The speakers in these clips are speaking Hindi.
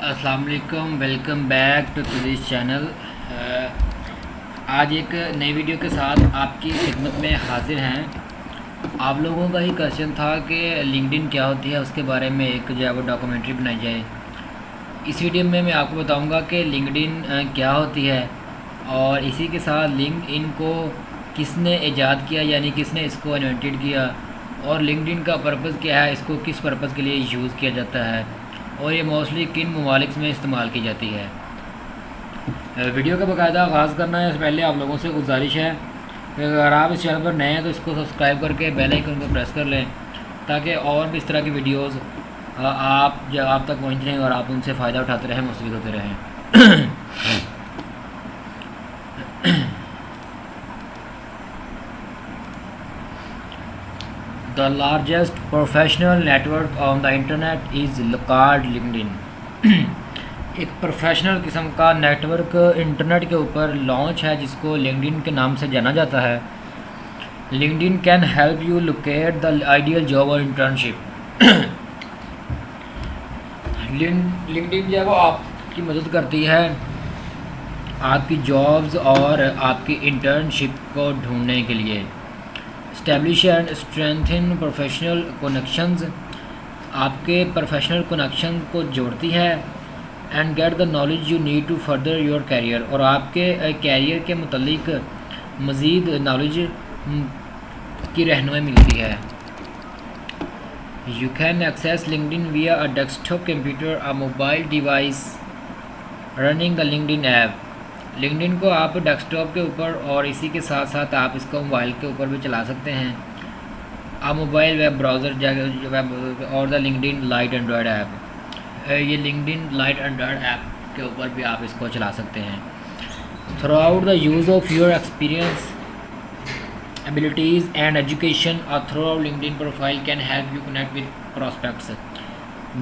अस्सलाम वालेकुम, welcome back to this channel. आज एक नई वीडियो के साथ आपकी खिदमत में हाजिर हैं। आप लोगों का ही क्वेश्चन था कि लिंक्डइन क्या होती है, उसके बारे में एक जो है वो डॉक्यूमेंट्री बनाई जाए। इस वीडियो में मैं आपको बताऊंगा कि लिंक्डइन क्या होती है और इसी के साथ लिंक्डइन को किसने ईजाद किया, यानी किसने इसको इन्वेंटेड किया, और लिंक्डइन का पर्पज़ क्या है, इसको किस पर्पज़ के लिए यूज़ किया जाता है और ये मोस्टली किन ममालिक में इस्तेमाल की जाती है। वीडियो का बाकायदा आगाज़ करना है, इससे पहले आप लोगों से गुजारिश है कि अगर आप इस चैनल पर नए हैं तो इसको सब्सक्राइब करके बेल आइकन को प्रेस कर लें ताकि और भी इस तरह की वीडियोस आप तक पहुंच रहें और आप उनसे फ़ायदा उठाते रहें, मुस्तफ़ीद होते रहें। The largest professional network on the internet is called LinkedIn। एक प्रोफेशनल किस्म का नेटवर्क इंटरनेट के ऊपर लॉन्च है जिसको लिंक्डइन के नाम से जाना जाता है। LinkedIn can help you locate the ideal job और इंटर्नशिप। लिंक्डइन जो है वो आपकी मदद करती है आपकी जॉब्स और आपकी इंटर्नशिप को ढूंढने के लिए। Establish and strengthen professional connections, आपके प्रोफेशनल कनेक्शन को जोड़ती है। And get the knowledge you need to further your career, और आपके कैरियर के मुतल्लिक मज़ीद नॉलेज की रहनुमाई मिलती है। यू कैन एक्सेस लिंक्डइन विया a desktop computer, a mobile device running the LinkedIn app. LinkedIn को आप डेस्कटॉप के ऊपर और इसी के साथ साथ आप इसको मोबाइल के ऊपर भी चला सकते हैं। आप मोबाइल वेब ब्राउज़र वेब और the LinkedIn Lite Android app, ये लिंक्डइन लाइट एंड्रॉयड ऐप के ऊपर भी आप इसको चला सकते हैं। Throughout the use of your experience abilities and education और throughout LinkedIn profile can help you connect with prospects.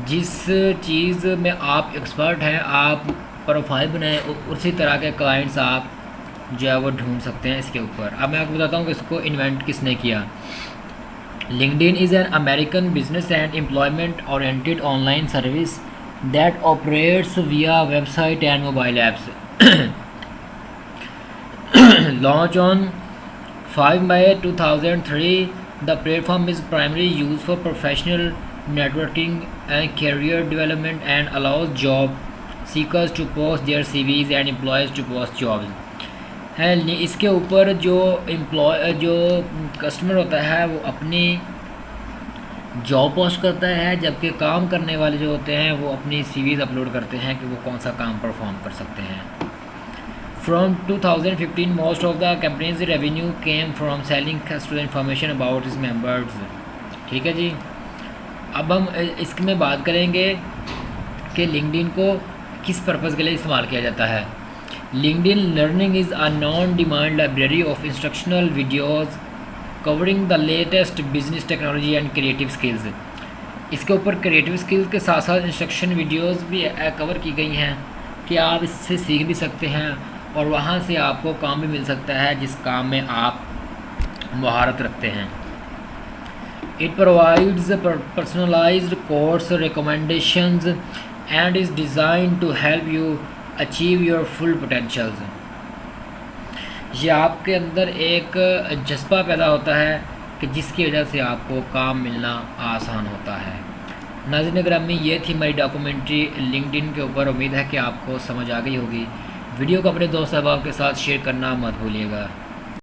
जिस चीज़ में आप एक्सपर्ट हैं आप प्रोफाइल बनाएं, उसी तरह के क्लाइंट्स आप जो है वो ढूंढ सकते हैं इसके ऊपर। अब मैं आपको बताता हूँ कि इसको इन्वेंट किसने किया। LinkedIn is an American business and employment oriented online service that operates via website and mobile apps. Launch on 5 May 2003, the platform is primary use for professional networking and career development and allows job seekers to post their CVs and employees to post jobs. है इसके ऊपर जो कस्टमर होता है वो अपनी जॉब पोस्ट करता है, जबकि काम करने वाले जो होते हैं वो अपनी CVs अपलोड करते हैं कि वो कौन सा काम परफॉर्म कर सकते हैं। From 2015 most of the companies revenue came from selling customer information about is members. ठीक है जी, अब हम इसमें बात करेंगे कि लिंक्डइन को किस पर्पज़ के लिए इस्तेमाल किया जाता है। LinkedIn learning is a non demand library of instructional videos covering the latest business technology and creative skills. इसके ऊपर क्रिएटिव स्किल्स के साथ साथ इंस्ट्रक्शन वीडियोज़ भी कवर की गई हैं कि आप इससे सीख भी सकते हैं और वहाँ से आपको काम भी मिल सकता है जिस काम में आप महारत रखते हैं। It provides personalised course recommendations and is designed to help you achieve your full potentials। ये आपके अंदर एक जज्बा पैदा होता है कि जिसकी वजह से आपको काम मिलना आसान होता है। नाज़रीन ग्रामी, ये थी मेरी डॉक्यूमेंट्री लिंक्डइन के ऊपर। उम्मीद है कि आपको समझ आ गई होगी। वीडियो को अपने दोस्त अहबाब के साथ शेयर करना मत भूलिएगा।